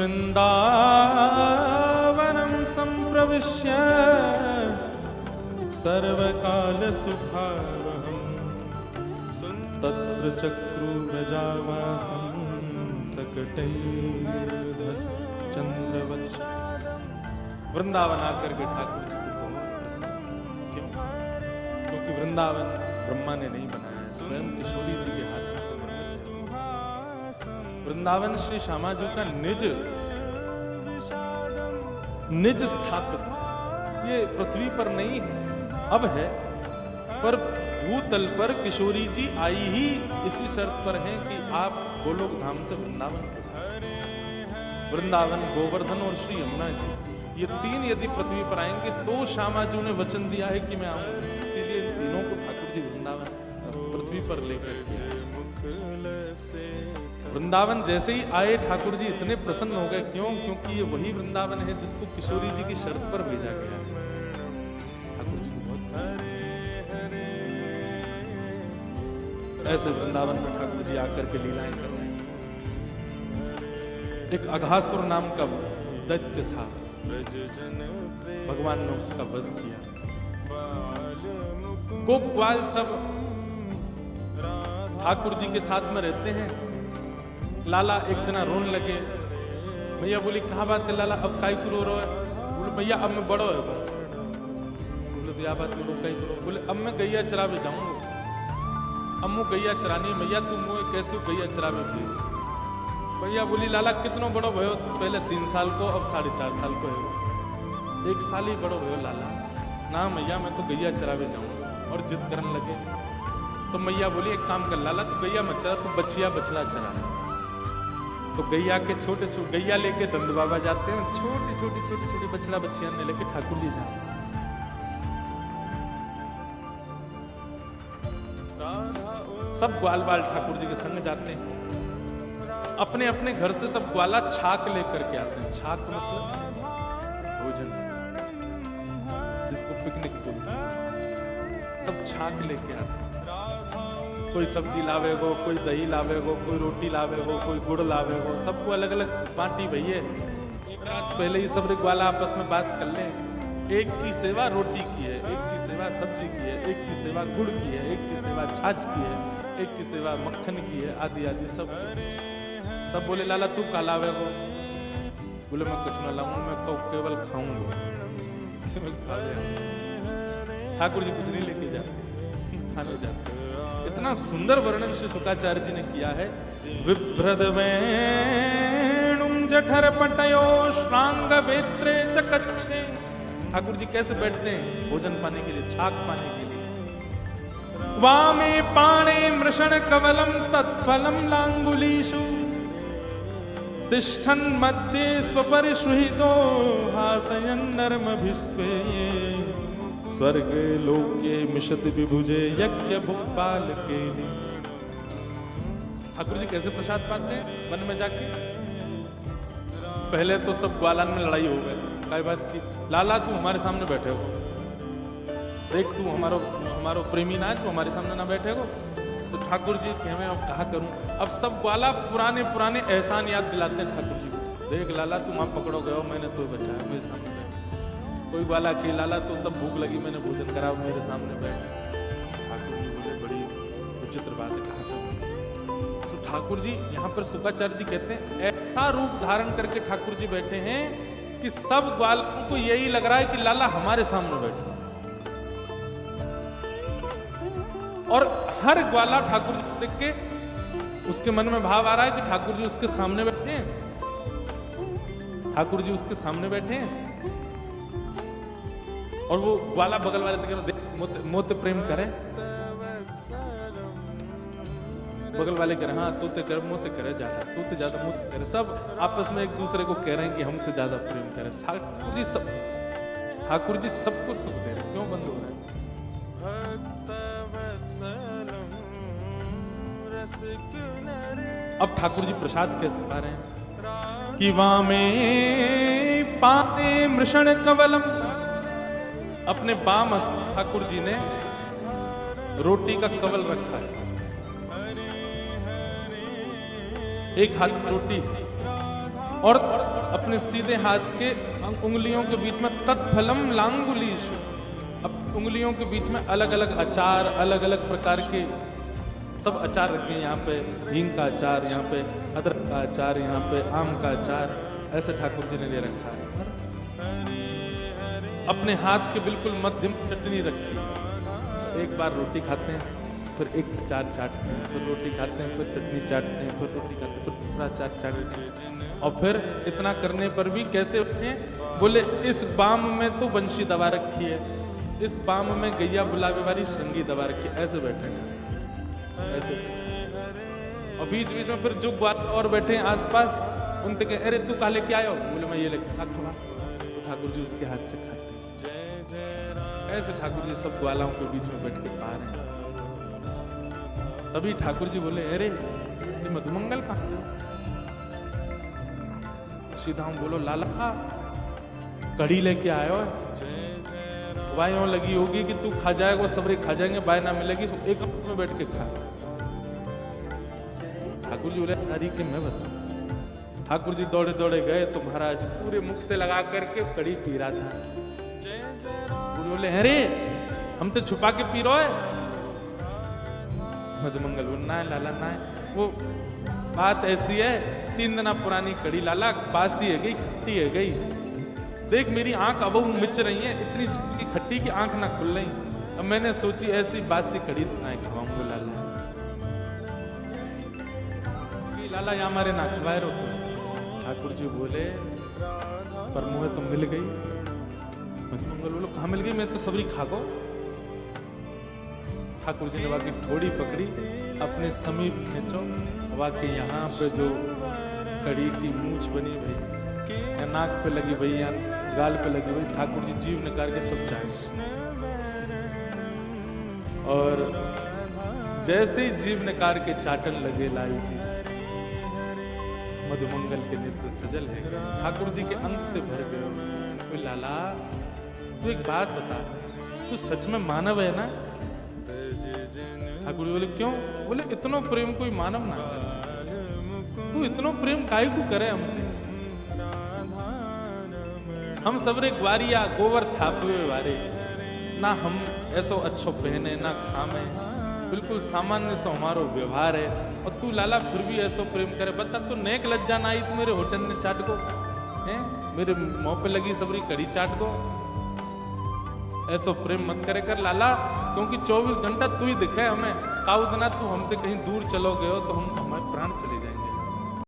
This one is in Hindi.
वृंदावनं संप्रविश्य सर्वकालसुखावहम् तत्र चक्रुव्रजावासं सकटैर्धच्चन्द्रवत्। वृंदावन आकर के ठाकुर जी को बहुत प्रसन्न। क्यों? क्योंकि वृंदावन ब्रह्मा ने नहीं बनाया, स्वयं किशोरी जी के हाथ से निर्मित है। वृंदावन श्री श्यामा जी का निज स्थापित, ये पृथ्वी पर नहीं है, अब है, पर भूतल पर किशोरी जी आई ही इसी शर्त पर हैं कि आप गोलोक धाम से वृंदावन, वृंदावन, गोवर्धन और श्री यमुना जी, ये तीन यदि पृथ्वी पर आएंगे तो श्यामा जी ने वचन दिया है कि मैं आऊंगा। इसीलिए इन तीनों को ठाकुर जी वृंदावन पृथ्वी पर लेकर वृंदावन जैसे ही आए ठाकुर जी इतने प्रसन्न हो गए। क्यों? क्योंकि ये वही वृंदावन है जिसको किशोरी जी की शर्त पर भेजा गया है। ठाकुर जी को बहुत ऐसे वृंदावन में ठाकुर जी आकर के लीलाएं कर रहे हैं। एक अघासुर नाम का दैत्य था, भगवान ने उसका वध किया। गोप ग्वाल सब ठाकुर जी के साथ में रहते हैं। लाला एक दिन रोने लगे। भैया बोली कहाँ बात है लाला, अब काई रो रहे हो? बोले भैया अब मैं बड़ो है। बोले तो या बात करो काई करो? बोले अब मैं गैया चरावे जाऊंगा, अब मुँह गैया चरानी। भैया तुम मुँह कैसे गैया चरावे प्लीज? भैया बोली लाला कितनो बड़ो भयो? पहले 3 साल को, अब 4.5 साल को है। 1 साल ही बड़ो भयो लाला। ना मैया मैं तो गैया चरावे जाऊंगा। और जिद करने लगे तो मैया बोली एक काम कर लाला, तू गैया मत चरा, तू बछिया बछड़ा चरा। तो गैया के छोटे गैया लेके दंद बाबा जाते हैं, छोटी छोटी बछड़ा बछिया ने लेके ठाकुर जी जाते। सब ग्वाल बाल ठाकुर जी के संग जाते हैं। अपने अपने घर से सब ग्वाला छाक लेकर के आते हैं। छाक मतलब भोजन, जिसको पिकनिक बोलते हैं। सब छाक लेके आते हैं। कोई सब्जी लावेगो, कोई दही लावेगो, कोई रोटी लावेगो, कोई गुड़ लावेगो, सबको अलग अलग बांटी भैया। पहले ही सब ग्वाला आपस में बात कर ले। एक की सेवा रोटी की है, एक की सेवा सब्जी की है, एक की सेवा गुड़ की है, एक की सेवा छाछ की है, एक की सेवा मक्खन की है, आदि आदि सब। सब बोले लाला तू का लावेगो? बोले मैं कुछ ना लाऊंगा, मैं केवल खाऊंगा। ठाकुर जी कुछ नहीं लेके जाते, खाने जाते। इतना सुंदर वर्णन श्री शुकाचार्य जी ने किया है। विभ्रद वेणुम जठर पटयो श्रांग वेत्रे चकच्छे। ठाकुर जी कैसे बैठते हैं भोजन पाने के लिए, छाक पाने के लिए। वामे पाणे मृषण कवलम तत्फलम लांगुलीषु तिष्ठन् मध्ये स्वपरिश्रुहितो हासयन् नर्मभिस्वे स्वर्ग लोके मिषति विभुजे यज्ञ भोपाल के। ठाकुर जी कैसे प्रसाद पाते हैं वन में जाके? पहले तो सब ग्वालान में लड़ाई हो गई। काय बात की? लाला तू हमारे सामने बैठे हो, देख तू हमारो प्रेमी ना है, तू हमारे सामने ना बैठे हो। तो ठाकुर जी कि मैं अब कहा करूं? अब सब ग्वाला पुराने एहसान याद दिलाते हैं ठाकुर जी को। देख लाला तुम आप पकड़ो गए हो, मैंने तो बचाया, मेरे सामने बैठ। कोई ग्वाला कि लाला तो तब भूख लगी, मैंने भोजन करा, मेरे सामने बैठ। ठाकुर जी बोले बड़ी विचित्र बात है, कहा करूं? तो ठाकुर जी यहाँ पर शुकाचार्य जी कहते हैं ऐसा रूप धारण करके ठाकुर जी बैठे हैं कि सब ग्वालों को यही लग रहा है कि लाला हमारे सामने बैठे। और हर ग्वाला ठाकुर जी को देख के उसके मन में भाव आ रहा है कि ठाकुर जी उसके सामने बैठे हैं, ठाकुर जी उसके सामने बैठे हैं। और वो ग्वाला बगल वाले देख मोते प्रेम करे, बगल वाले कह रहे हाँ तोते कर मोते करे ज्यादा, तोते ज्यादा मोते करे। सब आपस में एक दूसरे को कह रहे हैं कि हमसे ज्यादा प्रेम करे। ठाकुर जी सबको सुख दे रहे। क्यों बंद हो रहे हैं? अब ठाकुर जी प्रसाद कैसे पा रहे हैं कि वामे पाते मृषण कवलम। अपने बाम ठाकुर जी ने रोटी का कवल रखा है, एक हाथ में रोटी और अपने सीधे हाथ के उंगलियों के बीच में तत्फलम लांगुलीश, अब उंगलियों के बीच में अलग अलग अचार, अलग अलग प्रकार के सब अचार रखे हैं। यहाँ पे हींग का अचार, यहाँ पे अदरक का अचार, यहाँ पे आम का अचार, ऐसे ठाकुर जी ने ले रखा है। अपने हाथ के बिल्कुल मध्यम चटनी रखी, एक बार रोटी खाते हैं, फिर एक अचार चाटते हैं, फिर रोटी खाते हैं, फिर चटनी चाटते हैं, फिर रोटी खाते हैं, फिर दूसरा अचार चाटते हैं। और फिर इतना करने पर भी कैसे उठे? बोले इस बाम में तो बंशी दबा रखी है, इस बाम में गैया बुलावे वाली संगी दबा रखी है, ऐसे बैठे हैं ऐसे। और बीच बीच में फिर जो बात और बैठे हैं आसपास, उनसे कहे अरे तू काले क्या आयो? बोले मैं ये लेके खा। तो ठाकुर जी उसके हाथ से खाते हैं। ऐसे ठाकुर जी सब ग्वालाओं के बीच में बैठ के खा रहे हैं। तभी ठाकुर जी बोले अरे ये मधुमंगल कहाँ है? सीधा हम बोलो लाला कड़ी लेके आयो है, वायों लगी होगी कि तू खा जाएगा, सबरे खा जाएंगे, बाय ना मिलेगी, तो एक हफ्ते में बैठ के खा। ठाकुर जी बोले अरे के मैं बताऊं। ठाकुर जी दौड़े दौड़े गए तो महाराज पूरे मुख से लगा करके कड़ी पी रहा था। बोले अरे हम तो छुपा के पी रहे है। मधुमंगल बोले ना लाला ना, वो बात ऐसी है 3 दिन पुरानी कड़ी लाला, बासी है गई, खट्टी है गई। देख मेरी आंख अब मिच रही है, इतनी खट्टी की आंख ना खुल रही। अब मैंने सोची ऐसी बासी कड़ी तो ना खवाऊंगा लाला। लाला यहाँ हमारे ना खिलाए रो तुम। ठाकुर जी बोले पर मुझे तो मिल गई। मधुमंगल बोलो कहाँ मिल गई? मैं तो सबरी खा गो। ठाकुर जी ने वाकई थोड़ी पकड़ी, अपने समीप खींचो, वाकई यहाँ पे जो कड़ी की मूछ बनी भाई, या नाक पे लगी भाई, या गाल पे लगी भाई, ठाकुर जी जीव निकाल के सब चाहे। और जैसे ही जीव निकाल के चाटन लगे लाल जी, मधुमंगल के नेत्र सजल है, ठाकुर जी के अंक से भर गए। लाला तू एक बात बता, तू सच में मानव है ना? ठाकुर जी बोले क्यों? बोले इतना प्रेम कोई मानव ना कर सकता, तू इतना प्रेम काहे को करे? हम सबरे ग्वारिया गोबर थापवे वारे ना, हम ऐसो अच्छो पहने ना खामे, बिल्कुल सामान्य सा हमारो व्यवहार है, और तू लाला फिर भी ऐसो प्रेम करे। बता तू नेक लज्जा ना आई तू मेरे होटल में चाट को है, मेरे मुंह पे लगी सबरी कड़ी चाट को। ऐसो प्रेम मत करे कर लाला, क्योंकि 24 घंटा तू ही दिखे हमें। काउदना तू हमसे कहीं दूर चलो गए हो तो हम हमारे प्राण चले जाएंगे।